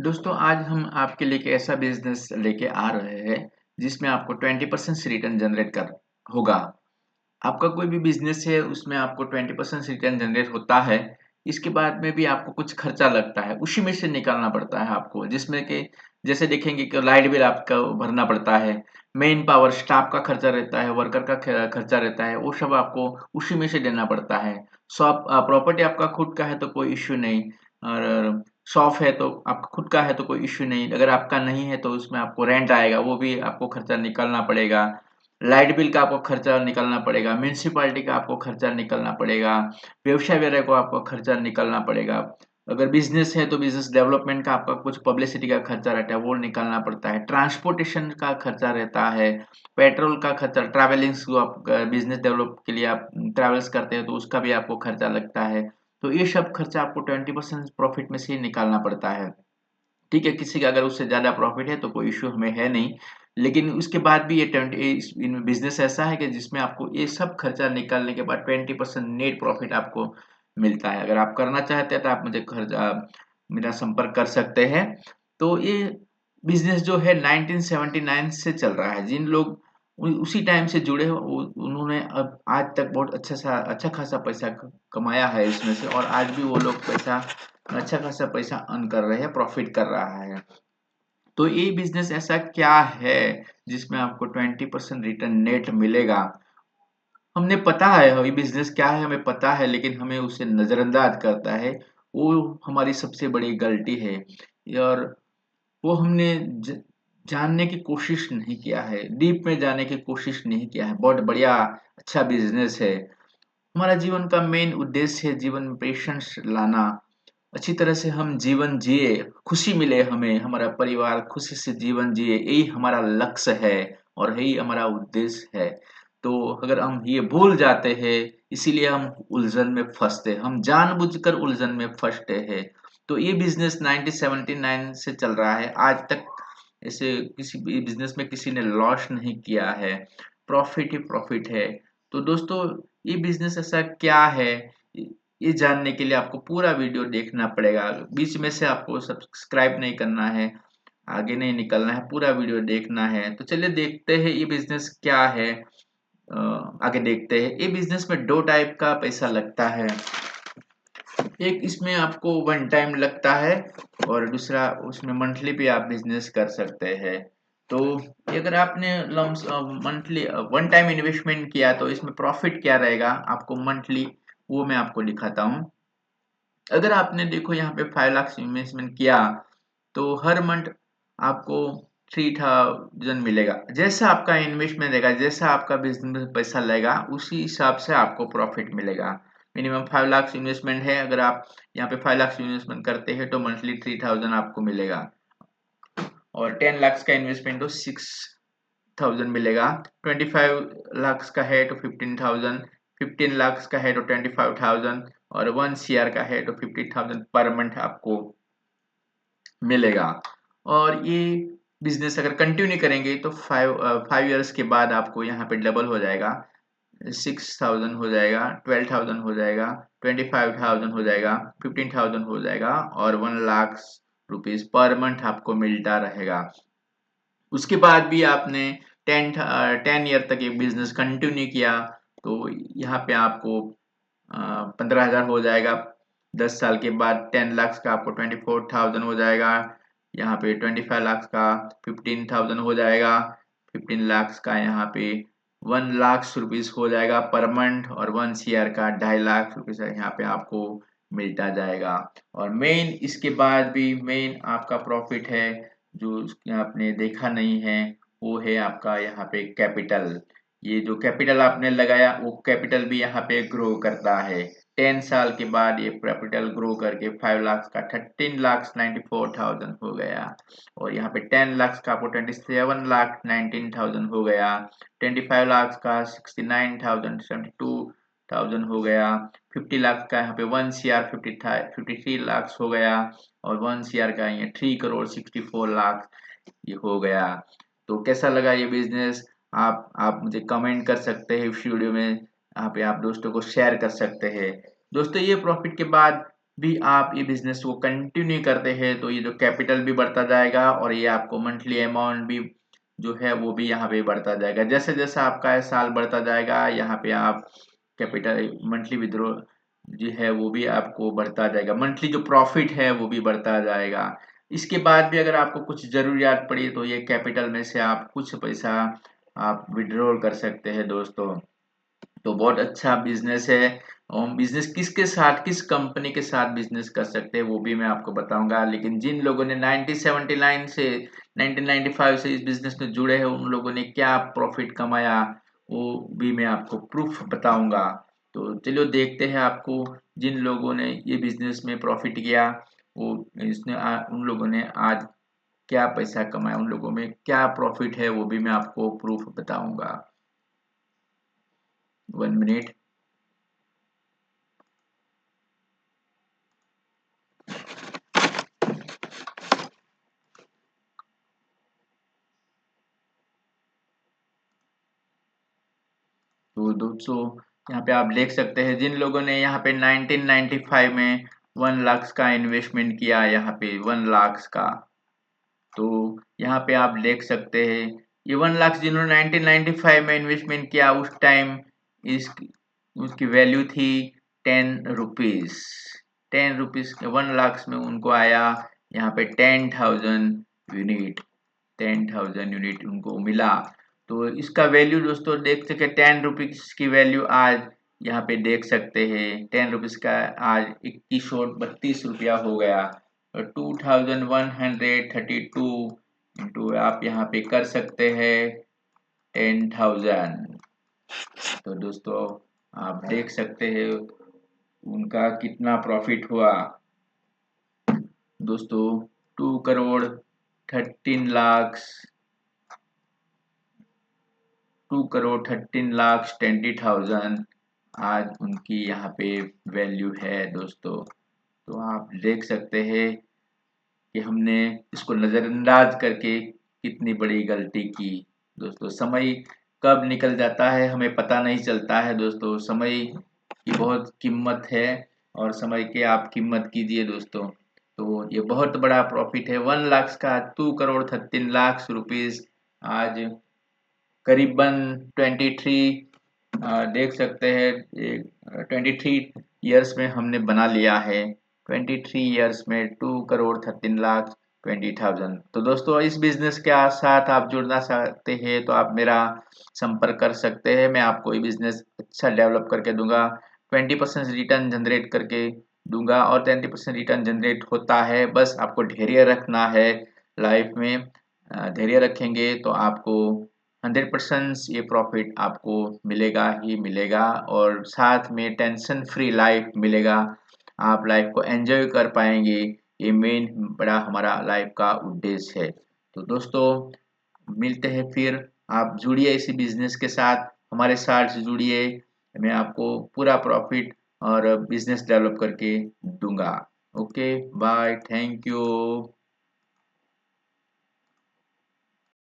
दोस्तों आज हम आपके लिए एक ऐसा बिजनेस लेके आ रहे हैं जिसमें आपको 20% रिटर्न जनरेट कर होगा। आपका कोई भी बिजनेस है उसमें आपको 20% रिटर्न जनरेट होता है। इसके बाद में भी आपको कुछ खर्चा लगता है, उसी में से निकालना पड़ता है आपको, जिसमें कि जैसे देखेंगे कि लाइट बिल आपका भरना पड़ता है, मेन पावर स्टाफ का खर्चा रहता है, वर्कर का खर्चा रहता है, वो सब आपको उसी में से देना पड़ता है। शॉप प्रॉपर्टी आपका खुद का है तो कोई इश्यू नहीं, और शॉप है तो आपका खुद का है तो कोई इश्यू नहीं। अगर आपका नहीं है तो उसमें आपको रेंट आएगा, वो भी आपको खर्चा निकालना पड़ेगा। लाइट बिल का आपको खर्चा निकालना पड़ेगा, म्युनिसिपैलिटी का आपको खर्चा निकालना पड़ेगा, व्यवसाय वगैरह को आपको खर्चा निकालना पड़ेगा। अगर बिजनेस है तो बिजनेस डेवलपमेंट का आपका कुछ पब्लिसिटी का खर्चा रहता है, वो निकालना पड़ता है। ट्रांसपोर्टेशन का खर्चा रहता है, पेट्रोल का खर्चा, ट्रैवलिंग जो आप बिजनेस डेवलप के लिए आप ट्रैवल्स करते हैं तो उसका भी आपको खर्चा लगता है। तो ये सब खर्चा आपको 20% प्रॉफिट में से ही निकालना पड़ता है। ठीक है, किसी का अगर उससे ज़्यादा प्रॉफिट है तो कोई इश्यू हमें है नहीं। लेकिन उसके बाद भी ये 20 इन बिज़नेस ऐसा है कि जिसमें आपको ये सब खर्चा निकालने के बाद 20% नेट प्रॉफिट आपको मिलता है। अगर आप करना चाहते हैं तो आप मुझे मेरा संपर्क कर सकते हैं। तो ये बिज़नेस जो है 1979 से चल रहा है। जिन लोग उसी टाइम से जुड़े हैं उन्होंने अब आज तक बहुत अच्छा खासा पैसा कमाया है इसमें से, और आज भी वो लोग अच्छा खासा पैसा अर्न कर रहे हैं, प्रॉफिट कर रहा है। तो ये बिजनेस ऐसा क्या है जिसमें आपको 20% रिटर्न नेट मिलेगा? हमने पता है ये बिजनेस क्या है, हमें पता है, लेकिन हमें उसे नजरअंदाज करता है। वो हमारी सबसे बड़ी गलती है। और वो हमने जानने की कोशिश नहीं किया है, डीप में जाने की कोशिश नहीं किया है। बहुत बढ़िया अच्छा बिजनेस है। हमारा जीवन का मेन उद्देश्य है जीवन में पेशेंस लाना, अच्छी तरह से हम जीवन जिए, खुशी मिले हमें, हमारा परिवार खुशी से जीवन जिए, यही हमारा लक्ष्य है और यही हमारा उद्देश्य है। तो अगर हम ये भूल जाते हैं, इसीलिए हम उलझन में फंसते हैं, हम जानबूझकर उलझन में फंसते हैं। तो ये बिजनेस 1979 से चल रहा है आज तक। ऐसे किसी भी बिजनेस में किसी ने लॉस नहीं किया है, प्रॉफिट ही प्रॉफिट है। तो दोस्तों ये बिजनेस ऐसा क्या है, ये जानने के लिए आपको पूरा वीडियो देखना पड़ेगा। बीच में से आपको सब्सक्राइब नहीं करना है, आगे नहीं निकलना है, पूरा वीडियो देखना है। तो चलिए देखते हैं ये बिजनेस क्या है। आगे देखते हैं। ये बिजनेस में दो टाइप का पैसा लगता है। एक इसमें आपको वन टाइम लगता है, और दूसरा उसमें मंथली भी आप बिजनेस कर सकते हैं। तो अगर आपने मंथली वन टाइम इन्वेस्टमेंट किया तो इसमें प्रॉफिट क्या रहेगा आपको मंथली, वो मैं आपको दिखाता हूँ। अगर आपने देखो यहाँ पे 5 लाख इन्वेस्टमेंट किया तो हर मंथ आपको 3000 मिलेगा। जैसा आपका इन्वेस्टमेंट रहेगा, जैसा आपका बिजनेस में पैसा लगेगा, उसी हिसाब से आपको प्रॉफिट मिलेगा। मिनिमम 5 लाख इन्वेस्टमेंट है, अगर आप यहाँ पे 5 लाख इन्वेस्टमेंट करते हैं तो मंथली 3000 आपको मिलेगा। और 10 लाख का इन्वेस्टमेंट तो 6000 मिलेगा। 25 लाख का है तो 15,000, 15 लाख का है तो 25,000, और 1 CR का है तो 50,000 पर मंथ आपको मिलेगा। और ये बिजनेस अगर कंटिन्यू करेंगे तो 5 ईयर्स के बाद आपको यहाँ पे डबल हो जाएगा, 6000 हो जाएगा, 12,000 हो जाएगा, 25,000 हो जाएगा, 15,000 हो जाएगा, और 1 लाख रुपीज पर मंथ आपको मिलता रहेगा। उसके बाद भी आपने 10 ईयर तक ये बिजनेस कंटिन्यू किया तो यहाँ पे आपको 15,000 हो जाएगा। 10 साल के बाद 10 लाख का आपको 24,000 हो जाएगा। यहाँ पे 25 लाख का 15,000 हो जाएगा। 15 लाख का यहाँ पे 1 लाख रुपीज हो जाएगा पर मंथ, और 1 CR का 2.5 लाख रुपीज यहाँ पे आपको मिलता जाएगा। और मेन इसके बाद भी मेन आपका प्रॉफिट है जो आपने देखा नहीं है, वो है आपका यहाँ पे कैपिटल। ये जो कैपिटल आपने लगाया वो कैपिटल भी यहाँ पे ग्रो करता है। 10 साल के बाद ये कैपिटल ग्रो करके 5 लाख का 13,94,000 हो गया, और यहाँ पे 10 लाख का आपको 27,19,000 हो गया। 25 लाख का 69,72,000 हो गया। 50 लाख का यहाँ पे 1 CR 53 लाख हो गया, और 1 CR का ये 3,64 लाख ये हो गया। तो कैसा लगा ये बिजनेस, आप मुझे कमेंट कर सकते हैं इस वीडियो में, यहाँ पे आप दोस्तों को शेयर कर सकते हैं। दोस्तों ये प्रॉफिट के बाद भी आप ये बिजनेस को कंटिन्यू करते हैं तो ये जो कैपिटल भी बढ़ता जाएगा और ये आपको मंथली अमाउंट भी जो है वो भी यहाँ पे बढ़ता जाएगा। जैसे जैसे आपका साल बढ़ता जाएगा यहाँ पे आप कैपिटल मंथली विड्रॉ जो है वो भी आपको बढ़ता जाएगा, मंथली जो प्रॉफिट है वो भी बढ़ता जाएगा। इसके बाद भी अगर आपको कुछ जरूरियात पड़ी तो ये कैपिटल में से आप कुछ पैसा आप विड्रॉ कर सकते हैं दोस्तों। तो बहुत अच्छा बिजनेस है। और बिजनेस किसके साथ, किस कंपनी के साथ बिजनेस कर सकते हैं वो भी मैं आपको बताऊंगा। लेकिन जिन लोगों ने 1979 से 1995 से इस बिजनेस में जुड़े हैं उन लोगों ने क्या प्रॉफिट कमाया वो भी मैं आपको प्रूफ बताऊंगा। तो चलिए देखते हैं आपको जिन लोगों ने ये बिजनेस में प्रॉफिट किया वो उन लोगों ने आज क्या पैसा कमाया, उन लोगों में क्या प्रॉफिट है वो भी मैं आपको प्रूफ बताऊंगा। 1 मिनट। तो दोस्तों यहाँ पे आप देख सकते हैं जिन लोगों ने यहाँ पे 1995 में 1 लाख का इन्वेस्टमेंट किया, यहाँ पे 1 लाख का, तो यहाँ पे आप देख सकते हैं ये 1 लाख जिन्होंने 1995 में इन्वेस्टमेंट किया उस टाइम इस उसकी वैल्यू थी 10 रुपीज। 10 रुपीज 1 लाख में उनको आया यहाँ पे 10,000 यूनिट, 10,000 यूनिट उनको मिला। तो इसका वैल्यू दोस्तों देख सके 10 रुपीज की वैल्यू आज यहाँ पे देख सकते हैं 10 रुपीज का आज 2132 रुपया हो गया। 2132 इंटू आप यहाँ पे कर सकते हैं 10,000। तो दोस्तों आप देख सकते हैं उनका कितना प्रॉफिट हुआ दोस्तों। 2 करोड़ 13 लाख 2 करोड़ 13 लाख 20,000 आज उनकी यहाँ पे वैल्यू है दोस्तों। तो आप देख सकते हैं कि हमने इसको नज़रअंदाज करके कितनी बड़ी गलती की दोस्तों। समय कब निकल जाता है हमें पता नहीं चलता है दोस्तों। समय की बहुत कीमत है और समय की आप कीमत कीजिए दोस्तों। तो ये बहुत बड़ा प्रॉफिट है 1 लाख का। 2 करोड़ 13 लाख रुपीज आज करीबन 23 देख सकते हैं 23 ईयर्स में हमने बना लिया है। 23 ईयर्स में 2 करोड़ 13 लाख 20,000। तो दोस्तों इस बिजनेस के साथ आप जुड़ना चाहते हैं तो आप मेरा संपर्क कर सकते हैं। मैं आपको ये बिजनेस अच्छा डेवलप करके दूंगा, 20% रिटर्न जनरेट करके दूंगा और 20% रिटर्न जनरेट होता है। बस आपको धैर्य रखना है लाइफ में। धैर्य रखेंगे तो आपको 100% ये प्रॉफिट आपको मिलेगा ही मिलेगा और साथ में टेंशन फ्री लाइफ मिलेगा। आप लाइफ को एंजॉय कर पाएंगे। ये मेन बड़ा हमारा लाइफ का उद्देश्य है। तो दोस्तों मिलते हैं फिर। आप जुड़िए इसी बिजनेस के साथ, हमारे साथ जुड़िए। मैं आपको पूरा प्रॉफिट और बिजनेस डेवलप करके दूंगा। Okay bye, thank you.